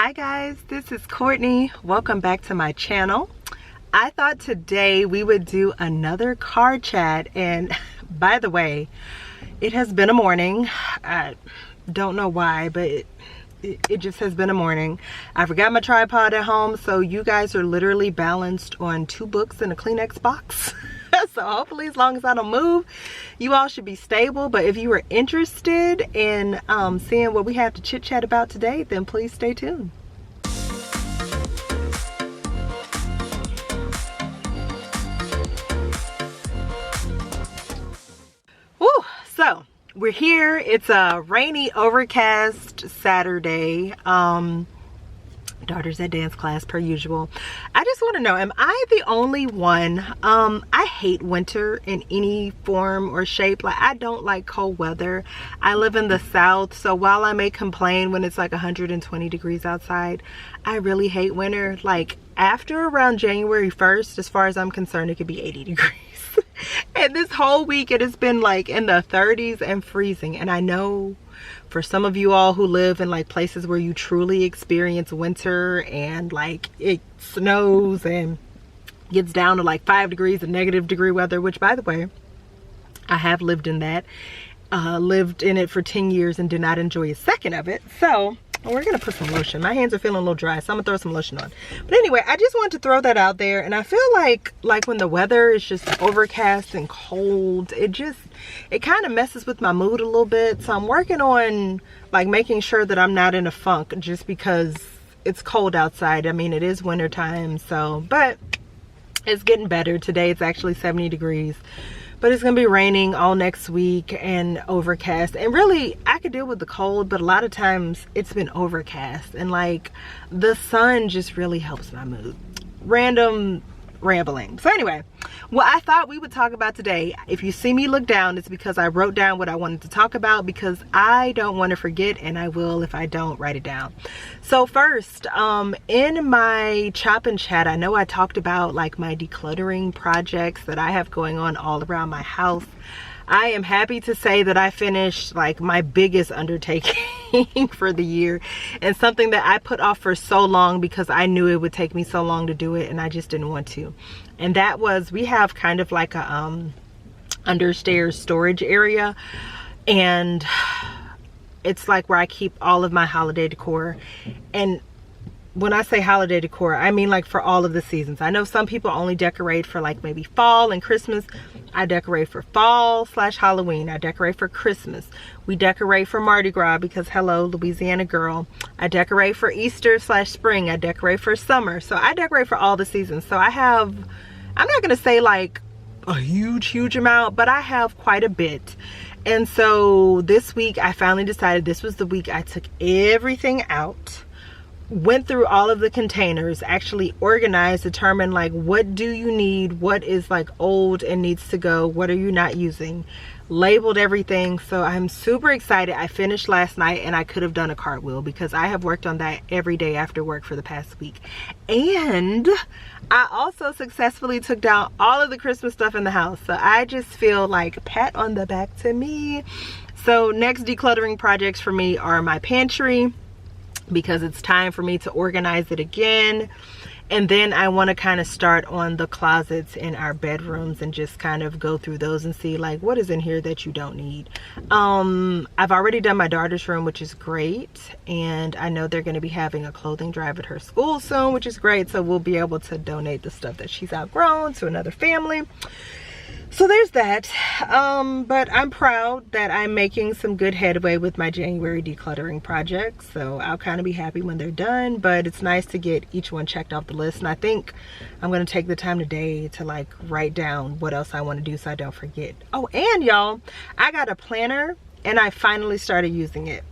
Hi guys, this is Courtney. Welcome back to my channel. I thought today we would do another car chat, and by the way, it has been a morning. I don't know why, but it just has been a morning. I forgot my tripod at home, so you guys are literally balanced on 2 books and a Kleenex box. So hopefully, as long as I don't move, you all should be stable. But if you are interested in seeing what we have to chit chat about today, then please stay tuned. Woo! So we're here. It's a rainy, overcast Saturday. Daughter's at dance class per usual. I just want to know, am I the only one? I hate winter in any form or shape. Like, I don't like cold weather. I live in the South, so while I may complain when it's like 120 degrees outside, I really hate winter. Like, after around January 1st, as far as I'm concerned, it could be 80 degrees. And this whole week it has been like in the 30s and freezing. And I know for some of you all who live in like places where you truly experience winter and like it snows and gets down to like 5 degrees and negative degree weather, which by the way, I have lived in that, lived in it for 10 years and did not enjoy a second of it. So we're gonna put some lotion. My hands are feeling a little dry, so I'm gonna throw some lotion on. But anyway, I just wanted to throw that out there. And I feel like when the weather is just overcast and cold, it kind of messes with my mood a little bit. So I'm working on like making sure that I'm not in a funk just because it's cold outside. I mean, it is winter time, so, but it's getting better. Today it's actually 70 degrees. But it's gonna be raining all next week and overcast. And really, I could deal with the cold, but a lot of times it's been overcast. And like, the sun just really helps my mood. Random rambling. So anyway, what I thought we would talk about today, if you see me look down, it's because I wrote down what I wanted to talk about, because I don't want to forget, and I will if I don't write it down. So first, in my chop and chat, I know I talked about like my decluttering projects that I have going on all around my house. I am happy to say that I finished like my biggest undertaking for the year, and something that I put off for so long because I knew it would take me so long to do it and I just didn't want to. And that was, we have kind of like a understairs storage area, and it's like where I keep all of my holiday decor. And when I say holiday decor, I mean like for all of the seasons. I know some people only decorate for like maybe fall and Christmas. I decorate for fall / Halloween. I decorate for Christmas. We decorate for Mardi Gras because hello, Louisiana girl. I decorate for Easter / spring. I decorate for summer. So I decorate for all the seasons. So I have, I'm not gonna say like a huge amount, but I have quite a bit. And so this week I finally decided this was the week I took everything out, went through all of the containers, actually organized, determined like what do you need, what is like old and needs to go, what are you not using, labeled everything. So I'm super excited. I finished last night and I could have done a cartwheel because I have worked on that every day after work for the past week. And I also successfully took down all of the Christmas stuff in the house. So I just feel like pat on the back to me. So next decluttering projects for me are my pantry, because it's time for me to organize it again. And then I want to kind of start on the closets in our bedrooms and just kind of go through those and see like what is in here that you don't need. I've already done my daughter's room, which is great, and I know they're going to be having a clothing drive at her school soon, which is great. So we'll be able to donate the stuff that she's outgrown to another family. So there's that. But I'm proud that I'm making some good headway with my January decluttering projects. So I'll kind of be happy when they're done, but it's nice to get each one checked off the list. And I think I'm going to take the time today to like write down what else I want to do so I don't forget. Oh, and y'all, I got a planner and I finally started using it.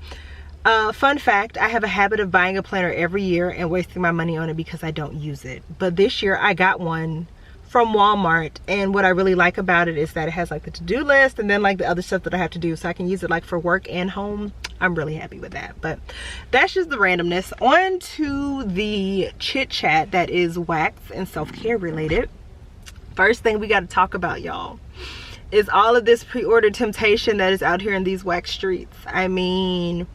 Fun fact, I have a habit of buying a planner every year and wasting my money on it because I don't use it. But this year I got one from Walmart, and what I really like about it is that it has like the to-do list and then like the other stuff that I have to do, so I can use it like for work and home. I'm really happy with that. But that's just the randomness. On to the chit chat that is wax and self-care related. First thing we got to talk about, y'all, is all of this pre-order temptation that is out here in these wax streets. I mean,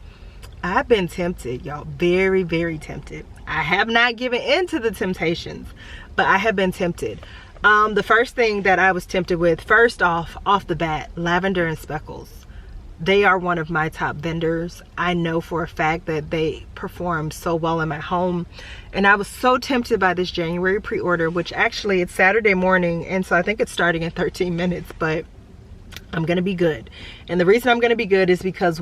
I've been tempted, y'all. Very, very tempted. I have not given in to the temptations, but I have been tempted. The first thing that I was tempted with, first off the bat, Lavender and Speckles. They are one of my top vendors. I know for a fact that they perform so well in my home. And I was so tempted by this January pre-order, which actually it's Saturday morning. And so I think it's starting in 13 minutes, but I'm going to be good. And the reason I'm going to be good is because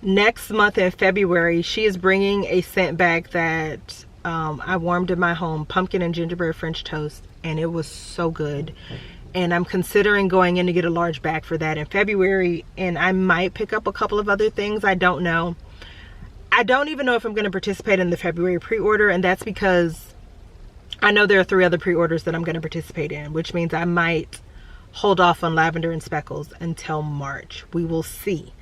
next month in February, she is bringing a scent back that I warmed in my home, pumpkin and gingerbread French toast, and it was so good. And I'm considering going in to get a large bag for that in February, and I might pick up a couple of other things. I don't know. I don't even know if I'm going to participate in the February pre-order, and that's because I know there are 3 other pre-orders that I'm going to participate in, which means I might hold off on Lavender and Speckles until March. We will see.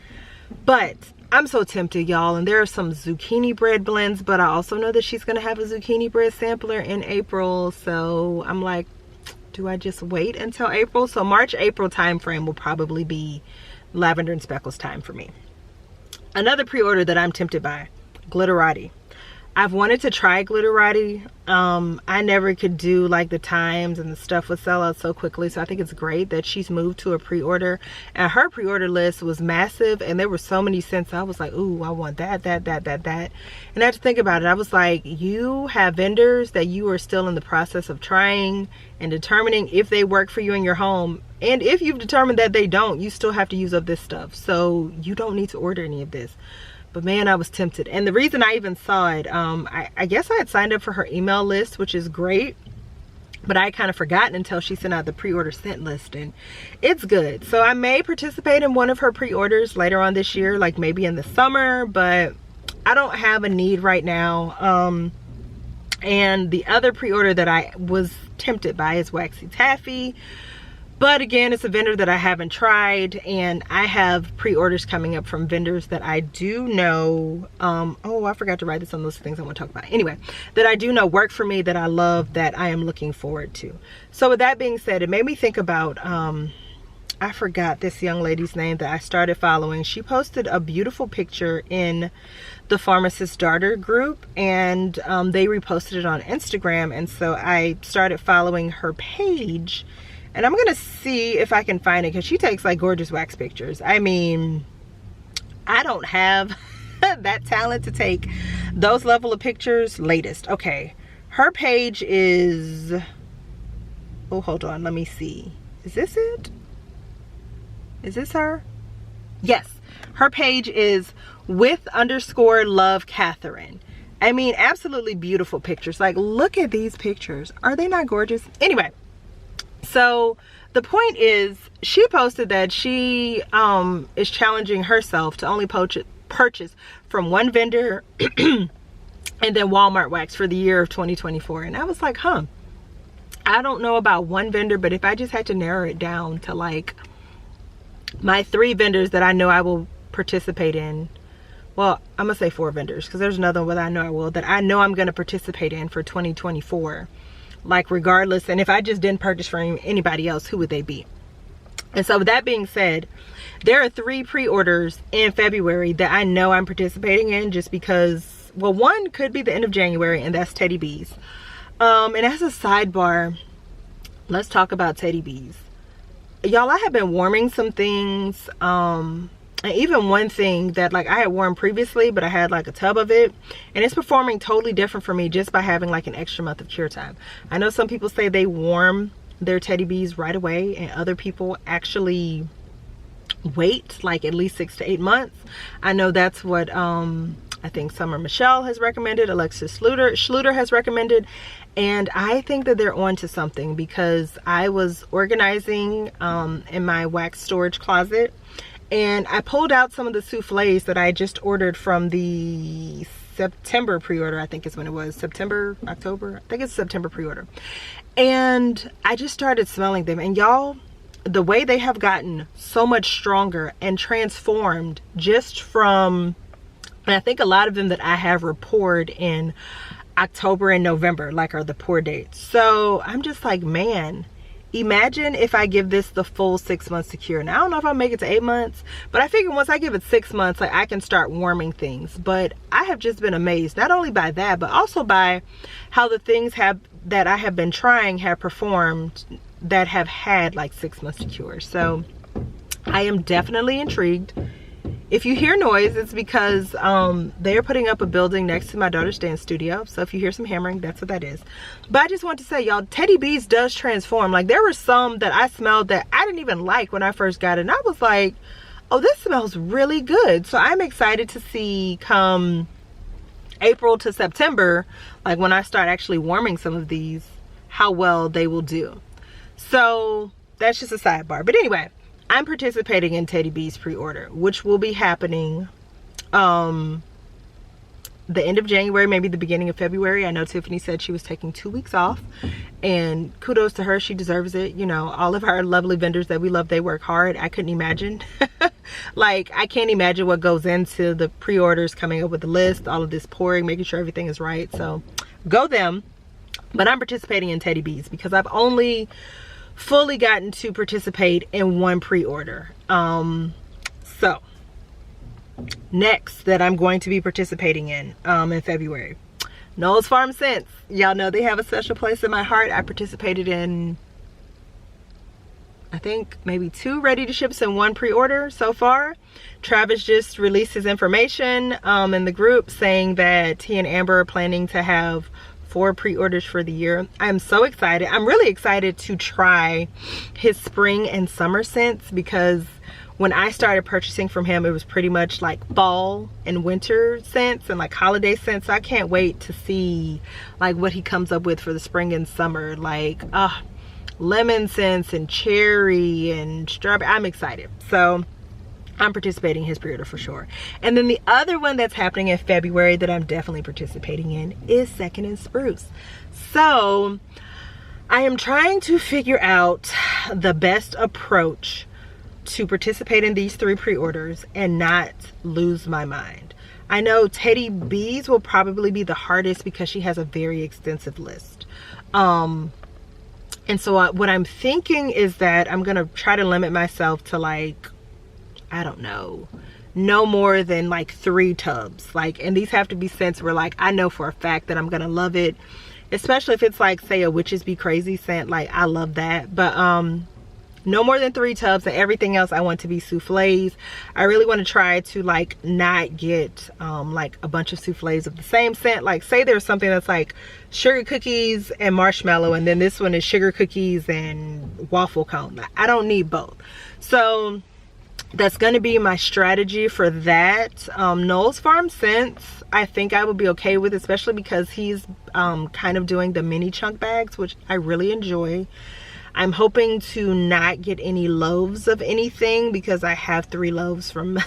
But I'm so tempted, y'all, and there are some zucchini bread blends, but I also know that she's going to have a zucchini bread sampler in April, so I'm like, do I just wait until April? So March, April time frame will probably be Lavender and Speckles time for me. Another pre-order that I'm tempted by, Glitterati. I've wanted to try Glitterati. I never could do like the times, and the stuff would sell out so quickly. So I think it's great that she's moved to a pre-order, and her pre-order list was massive, and there were so many scents. I was like, ooh, I want that. And I had to think about it. I was like, you have vendors that you are still in the process of trying and determining if they work for you in your home. And if you've determined that they don't, you still have to use up this stuff. So you don't need to order any of this. But man, I was tempted. And the reason I even saw it, I guess I had signed up for her email list, which is great. But I kind of forgotten until she sent out the pre-order scent list, and it's good. So I may participate in one of her pre-orders later on this year, like maybe in the summer, but I don't have a need right now. And the other pre-order that I was tempted by is Waxy Taffy. But again, it's a vendor that I haven't tried, and I have pre-orders coming up from vendors that I do know, oh, I forgot to write this on those things I want to talk about. Anyway, that I do know work for me, that I love, that I am looking forward to. So with that being said, it made me think about, I forgot this young lady's name that I started following. She posted a beautiful picture in the Pharmacist Daughter group, and they reposted it on Instagram, and so I started following her page. And I'm gonna see if I can find it, because she takes like gorgeous wax pictures. I mean, I don't have that talent to take those level of pictures. Latest. Okay, her page is, oh, hold on, let me see. Is this it? Is this her? Yes, her page is with_love Catherine. I mean, absolutely beautiful pictures. Like, look at these pictures. Are they not gorgeous? Anyway. So the point is, she posted that she is challenging herself to only purchase from one vendor and then Walmart wax for the year of 2024. And I was like, I don't know about one vendor, but if I just had to narrow it down to like my 3 vendors that I know I will participate in, well, I'm gonna say 4 vendors, because there's another one that I know I will, that I know I'm gonna participate in for 2024. Like, regardless, and if I just didn't purchase from anybody else, who would they be? And so with that being said, there are 3 pre-orders in February that I know I'm participating in, just because, well, one could be the end of January, and that's Teddy Bees. And as a sidebar, let's talk about Teddy Bees. Y'all, I have been warming some things, and even one thing that like I had worn previously, but I had like a tub of it, and it's performing totally different for me just by having like an extra month of cure time. I know some people say they warm their Teddy Bees right away, and other people actually wait like at least 6 to 8 months. I know that's what I think Summer Michelle has recommended, Alexis Schluter has recommended, and I think that they're on to something, because I was organizing in my wax storage closet, and I pulled out some of the soufflés that I just ordered from the September pre-order. I think is when it was. September, October. I think it's September pre-order. And I just started smelling them. And y'all, the way they have gotten so much stronger and transformed just from, and I think a lot of them that I have poured in October and November, like, are the pour dates. So I'm just like, man, imagine if I give this the full 6 months to cure. Now I don't know if I'll make it to 8 months, but I figure once I give it 6 months, like I can start warming things. But I have just been amazed, not only by that, but also by how the things that I have been trying have performed that have had like 6 months to cure. So I am definitely intrigued. If you hear noise, it's because they're putting up a building next to my daughter's dance studio. So if you hear some hammering, that's what that is. But I just want to say, y'all, Teddy Bees does transform. Like, there were some that I smelled that I didn't even like when I first got it. And I was like, oh, this smells really good. So I'm excited to see come April to September, like when I start actually warming some of these, how well they will do. So that's just a sidebar. But anyway, I'm participating in Teddy Bees pre-order, which will be happening the end of January, maybe the beginning of February. I know Tiffany said she was taking 2 weeks off, and kudos to her. She deserves it. You know, all of our lovely vendors that we love, they work hard. I couldn't imagine. Like, I can't imagine what goes into the pre-orders, coming up with the list, all of this pouring, making sure everything is right. So go them. But I'm participating in Teddy Bees because I've only fully gotten to participate in one pre-order. So next that I'm going to be participating in February, Noel's Farm Scents. Y'all know they have a special place in my heart. I participated in, I think, maybe 2 ready to ships and 1 pre-order so far. Travis just released his information in the group saying that he and Amber are planning to have 4 pre-orders for the year. I'm so excited. I'm really excited to try his spring and summer scents, because when I started purchasing from him, it was pretty much like fall and winter scents and like holiday scents. So I can't wait to see like what he comes up with for the spring and summer, like lemon scents and cherry and strawberry. I'm excited. So I'm participating in his pre-order for sure. And then the other one that's happening in February that I'm definitely participating in is Second and Spruce. So I am trying to figure out the best approach to participate in these 3 pre-orders and not lose my mind. I know Teddy Bees will probably be the hardest because she has a very extensive list. And so what I'm thinking is that I'm gonna try to limit myself to, like, I don't know, no more than like 3 tubs. Like, and these have to be scents where like I know for a fact that I'm gonna love it, especially if it's like, say, a Witches Be Crazy scent. Like, I love that. But no more than 3 tubs, and everything else I want to be souffles. I really want to try to like not get like a bunch of souffles of the same scent. Like, say there's something that's like sugar cookies and marshmallow, and then this one is sugar cookies and waffle cone. I don't need both. So that's going to be my strategy for that. Noel's Farm Scents, I think I would be okay with, especially because he's kind of doing the mini chunk bags, which I really enjoy. I'm hoping to not get any loaves of anything because I have 3 loaves from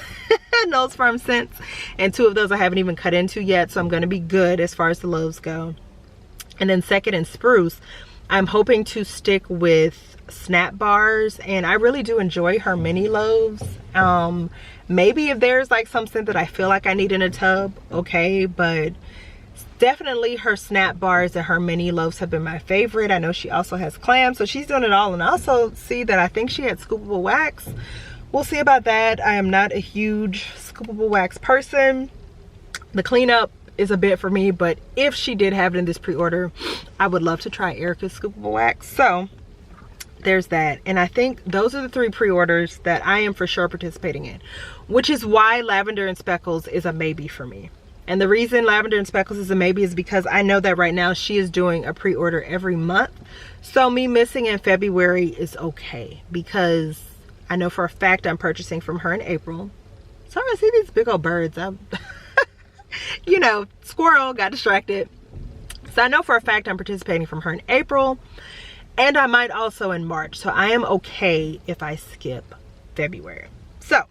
Noel's Farm Scents, and 2 of those I haven't even cut into yet, so I'm going to be good as far as the loaves go. And then Second and Spruce, I'm hoping to stick with Snap bars, and I really do enjoy her mini loaves. Maybe if there's like something that I feel like I need in a tub, okay, but definitely her Snap bars and her mini loaves have been my favorite. I know she also has clams, so she's doing it all. And I also see that I think she had scoopable wax. We'll see about that. I am not a huge scoopable wax person. The cleanup is a bit for me, but if she did have it in this pre-order, I would love to try Erica's scoopable wax. So there's that. And I think those are the 3 pre-orders that I am for sure participating in, which is why Lavender and Speckles is a maybe for me. And the reason Lavender and Speckles is a maybe is because I know that right now she is doing a pre-order every month. So me missing in February is okay, because I know for a fact I'm purchasing from her in April. Sorry, I see these big old birds. You know, squirrel, got distracted. So I know for a fact I'm participating from her in April, and I might also in March. So I am okay if I skip February. So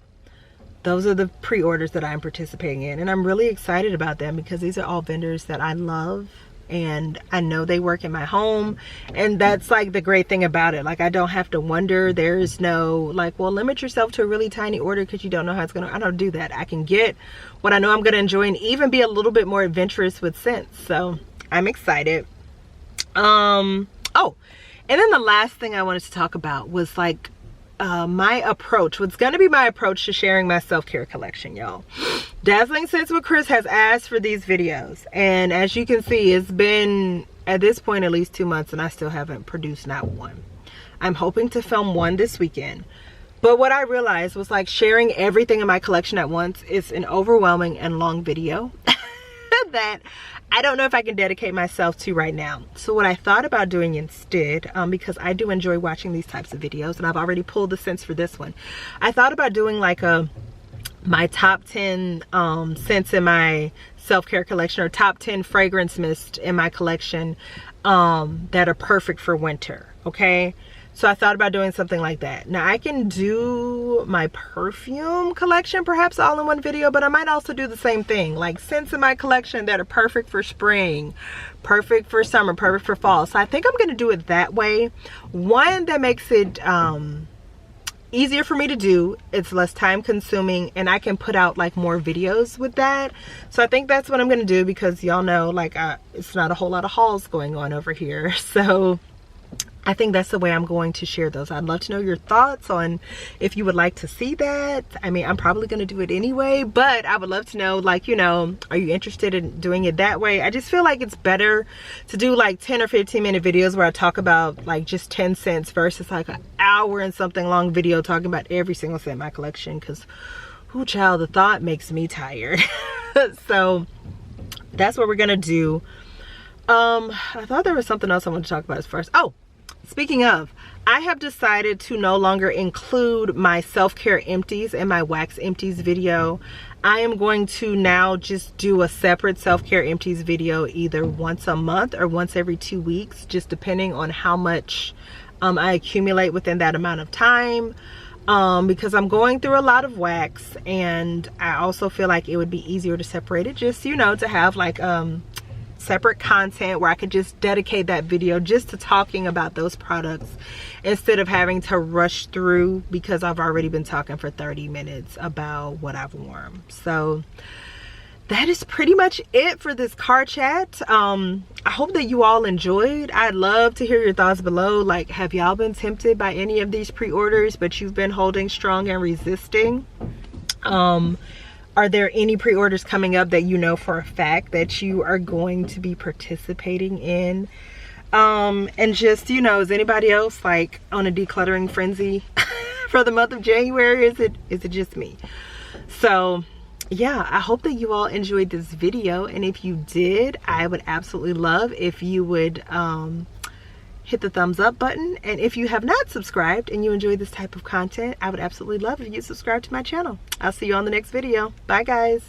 those are the pre-orders that I'm participating in, and I'm really excited about them because these are all vendors that I love, and I know they work in my home. And that's like the great thing about it. Like, I don't have to wonder. There is no like, well, limit yourself to a really tiny order because you don't know how it's gonna. I don't do that. I can get what I know I'm gonna enjoy and even be a little bit more adventurous with scents. So I'm excited. Oh, And then the last thing I wanted to talk about was like my approach, what's going to be my approach to sharing my self-care collection, y'all. Dazzling Scents with Chris has asked for these videos, and as you can see, it's been at this point at least 2 months and I still haven't produced not one. I'm hoping to film one this weekend, but what I realized was like sharing everything in my collection at once is an overwhelming and long video that I don't know if I can dedicate myself to right now. So what I thought about doing instead, because I do enjoy watching these types of videos and I've already pulled the scents for this one, I thought about doing like my top 10 scents in my self-care collection, or top 10 fragrance mist in my collection that are perfect for winter. Okay, so I thought about doing something like that. Now I can do my perfume collection perhaps all in one video, but I might also do the same thing, like scents in my collection that are perfect for spring, perfect for summer, perfect for fall. So I think I'm gonna do it that way. One, that makes it easier for me to do, it's less time consuming, and I can put out like more videos with that. So I think that's what I'm gonna do, because y'all know like it's not a whole lot of hauls going on over here. So I think that's the way I'm going to share those. I'd love to know your thoughts on if you would like to see that. I mean, I'm probably going to do it anyway, but I would love to know, like, you know, are you interested in doing it that way? I just feel like it's better to do like 10 or 15 minute videos where I talk about like just 10 cents versus like an hour and something long video talking about every single scent in my collection, because whoo child, the thought makes me tired. So that's what we're going to do. I thought there was something else I wanted to talk about as first. Oh, speaking of, I have decided to no longer include my self-care empties in my wax empties video. I am going to now just do a separate self-care empties video either once a month or once every 2 weeks, just depending on how much I accumulate within that amount of time. Because I'm going through a lot of wax, and I also feel like it would be easier to separate it, just, you know, to have like separate content where I could just dedicate that video just to talking about those products instead of having to rush through, because I've already been talking for 30 minutes about what I've worn. So that is pretty much it for this car chat. I hope that you all enjoyed. I'd love to hear your thoughts below. Like, have y'all been tempted by any of these pre-orders, but you've been holding strong and resisting? Are there any pre-orders coming up that you know for a fact that you are going to be participating in? And just, you know, is anybody else like on a decluttering frenzy for the month of January? Is it just me? So yeah, I hope that you all enjoyed this video, and if you did, I would absolutely love if you would hit the thumbs up button. And if you have not subscribed and you enjoy this type of content, I would absolutely love if you subscribe to my channel. I'll see you on the next video. Bye guys.